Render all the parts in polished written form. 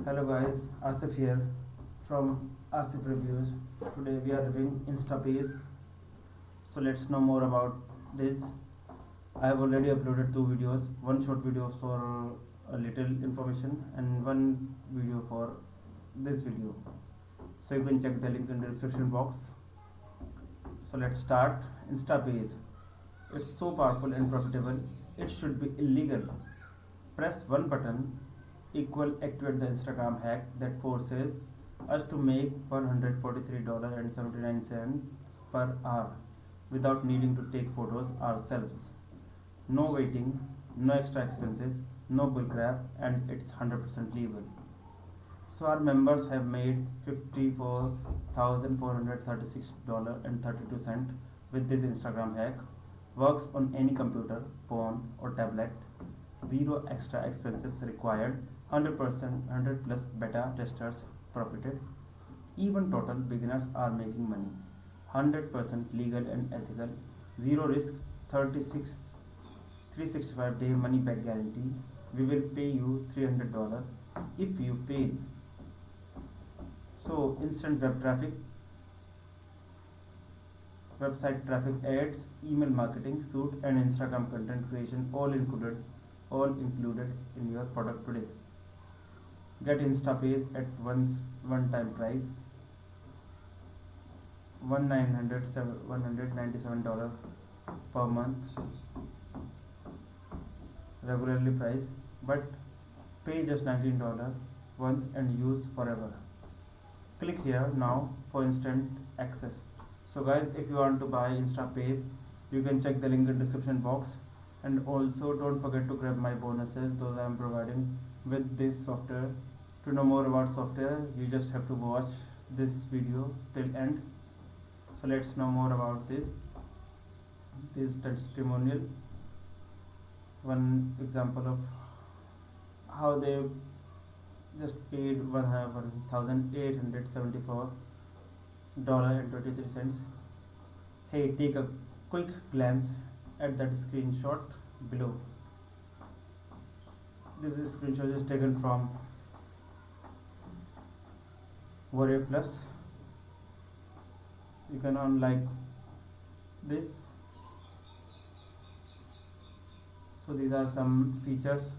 Hello guys, Asif here from Asif Reviews. Today we are reviewing InstaPace. So let's know more about this. I have already uploaded two videos, one short video for a little information and one video for this video. So you can check the link in the description box. So let's start. InstaPace. It's so powerful and profitable, it should be illegal. Press one button equal activate the Instagram hack that forces us to make $143.79 per hour without needing to take photos ourselves. No waiting, no extra expenses, no bullcrap, and it's 100% legal. So our members have made $54,436.32 with this Instagram hack. Works on any computer, phone, or tablet. Zero extra expenses required. 100% 100 plus beta testers profited. Even total beginners are making money. 100% legal and ethical. Zero risk. 36 365-day money back guarantee. We will pay you $300 if you fail. So instant web traffic, website traffic, ads, email marketing, suite, and Instagram content creation all included in your product today. Get InstaPace at one-time price $197 per month regularly price, but pay just $19 once and use forever. Click here now for instant access. So guys, if you want to buy InstaPace, you can check the link in the description box, and also don't forget to grab my bonuses those I am providing with this software. To know more about software, you just have to watch this video till end. So let's know more about this testimonial. One example of how they just paid $1,874.23. Hey, take a quick glance at that screenshot below. This screenshot is taken from Warrior Plus. You can earn like this. So these are some features,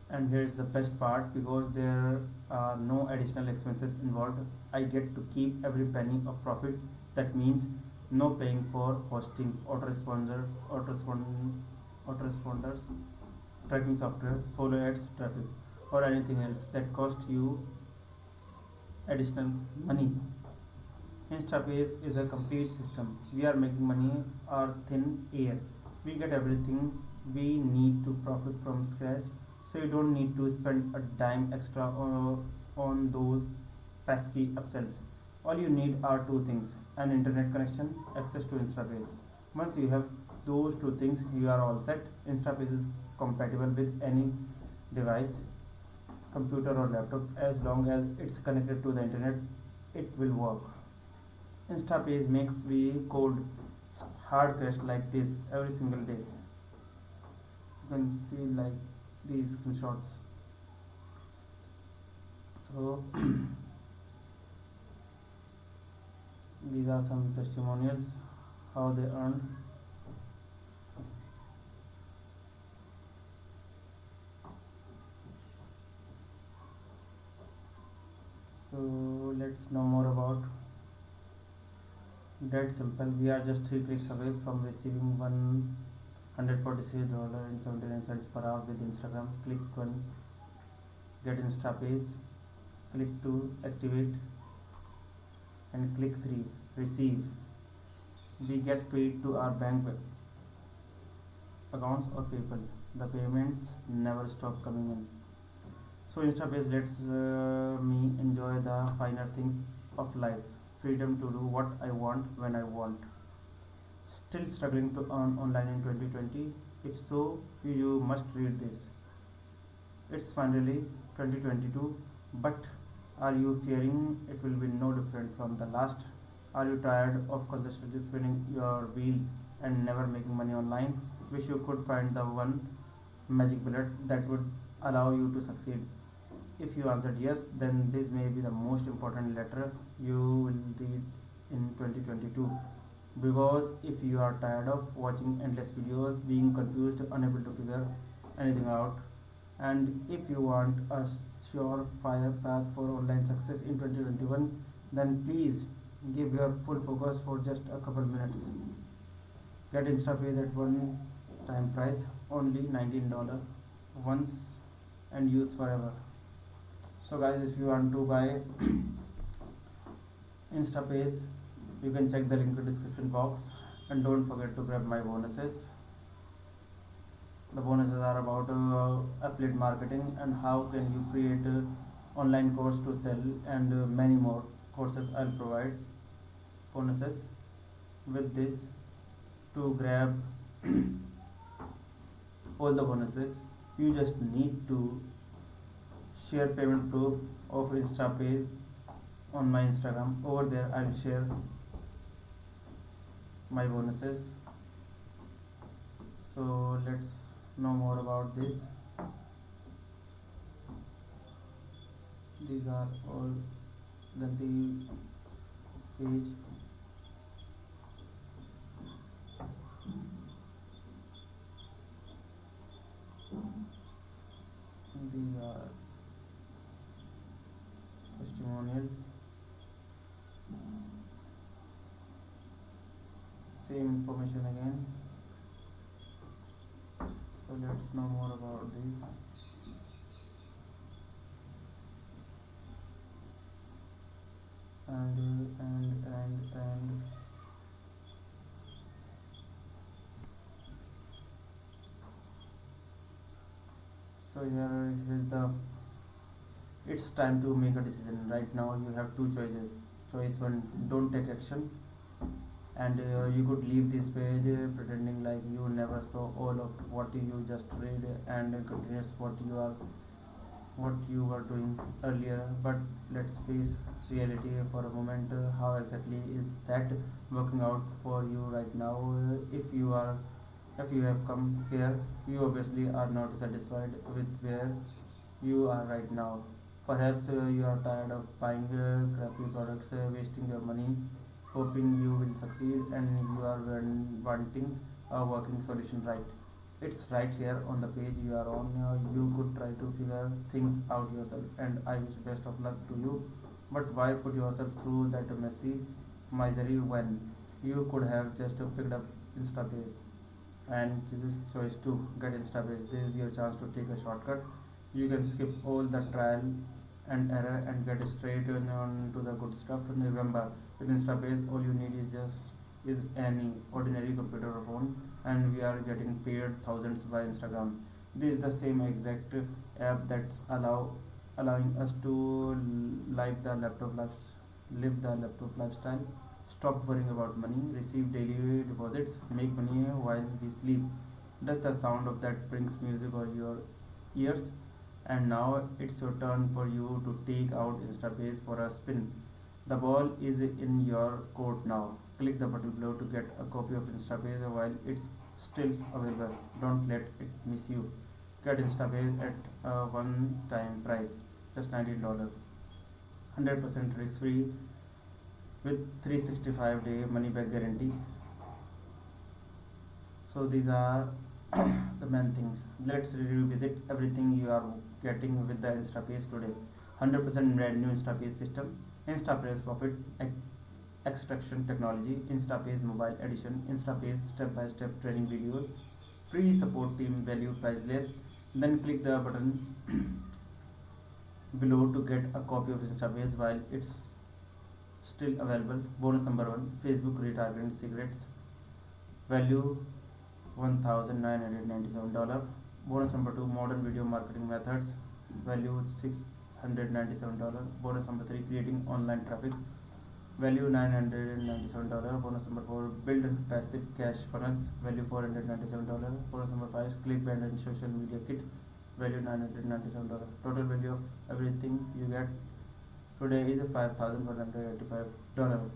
and here's the best part, because there are no additional expenses involved. I get to keep every penny of profit. That means no paying for hosting, autoresponders, tracking software, solo ads, traffic, or anything else that costs you additional money. InstaPace is a complete system. We are making money or thin air. We get everything we need to profit from scratch, so you don't need to spend a dime extra on those pesky upsells. All you need are two things: an internet connection, access to InstaPace. Once you have those two things, you are all set. InstaPace is compatible with any device, computer or laptop. As long as it's connected to the internet, it will work. InstaPace makes we code hard crash like this every single day. You can see like these screenshots. So these are some testimonials how they earned. So let's know more about that. Simple. We are just 3 clicks away from receiving $146.79 per hour with Instagram. Click 1, get InstaPace. Click 2, activate, and click 3, receive. We get paid to our bank accounts or PayPal. The payments never stop coming in. So InstaPace lets me enjoy the finer things of life. Freedom to do what I want when I want. Still struggling to earn online in 2020? If so, you must read this. It's finally 2022, but are you fearing it will be no different from the last? Are you tired of consistently spinning your wheels and never making money online? Wish you could find the one magic bullet that would allow you to succeed. If you answered yes, then this may be the most important letter you will read in 2022. Because if you are tired of watching endless videos, being confused, unable to figure anything out, and if you want a surefire path for online success in 2021, then please give your full focus for just a couple minutes. Get InstaPage at one time price, only $19 once and use forever. So guys, if you want to buy InstaPage, you can check the link in the description box, and don't forget to grab my bonuses. The bonuses are about affiliate marketing and how can you create online course to sell, and many more courses I'll provide bonuses with this. To grab all the bonuses, you just need to share payment proof of InstaPage on my Instagram. Over there I will share my bonuses. So let's know more about this. These are all the page. These are testimonials. Same information again. So let's know more about these. And so here is the, it's time to make a decision. Right now you have two choices. Choice one, don't take action, and you could leave this page pretending like you never saw all of what you just read, and continues what you were doing earlier. But let's face reality for a moment. How exactly is that working out for you right now? If you have come here, you obviously are not satisfied with where you are right now. Perhaps you are tired of buying crappy products, wasting your money, hoping you will succeed, and you are wanting a working solution, right? It's right here on the page you are on. You could try to figure things out yourself, and I wish best of luck to you. But why put yourself through that messy misery when you could have just picked up InstaPage? And this is choice 2, get InstaPage. This is your chance to take a shortcut. You can skip all the trial and error and get straight on to the good stuff. Remember, with InstaPage, all you need is just is any ordinary computer or phone, and we are getting paid thousands by Instagram. This is the same exact app that's allowing us to live the laptop lifestyle. Stop worrying about money, receive daily deposits, make money while we sleep. Does the sound of that brings music or your ears? And now it's your turn for you to take out InstaPage for a spin. The ball is in your court now. Click the button below to get a copy of InstaPage while it's still available. Don't let it miss you. Get InstaPage at a one-time price, just $19, 100% risk-free with 365-day money-back guarantee. So these are the main things. Let's revisit everything you are getting with the InstaPage today. 100% brand new InstaPage system, InstaPage profit extraction technology, InstaPage mobile edition, InstaPage step-by-step training videos, free support team, value priceless. Then click the button below to get a copy of InstaPage while it's still available. Bonus number 1, Facebook retargeting secrets, value $1,997. Bonus number 2, modern video marketing methods, value $697. Bonus number 3, creating online traffic, value $997. Bonus number 4, build passive cash funnels, value $497. Bonus number 5, clickbait and social media kit, value $997. Total value of everything you get today is $5,185.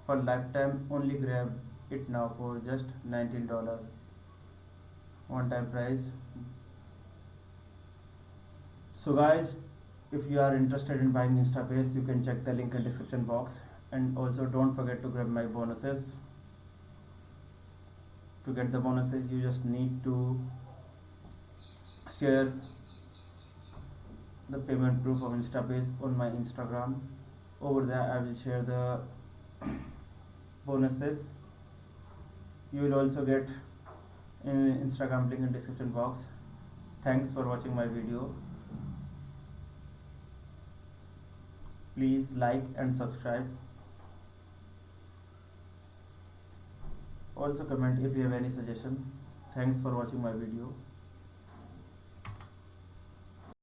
For lifetime, only grab it now for just $19. One time price. So guys, If you are interested in buying InstaPace, you can check the link in description box. And also don't forget to grab my bonuses. To get the bonuses, you just need to share the payment proof of InstaPace on my Instagram. Over there I will share the bonuses. You will also get in Instagram link in description box. Thanks for watching my video. Please like and subscribe. Also comment if you have any suggestion. Thanks for watching my video.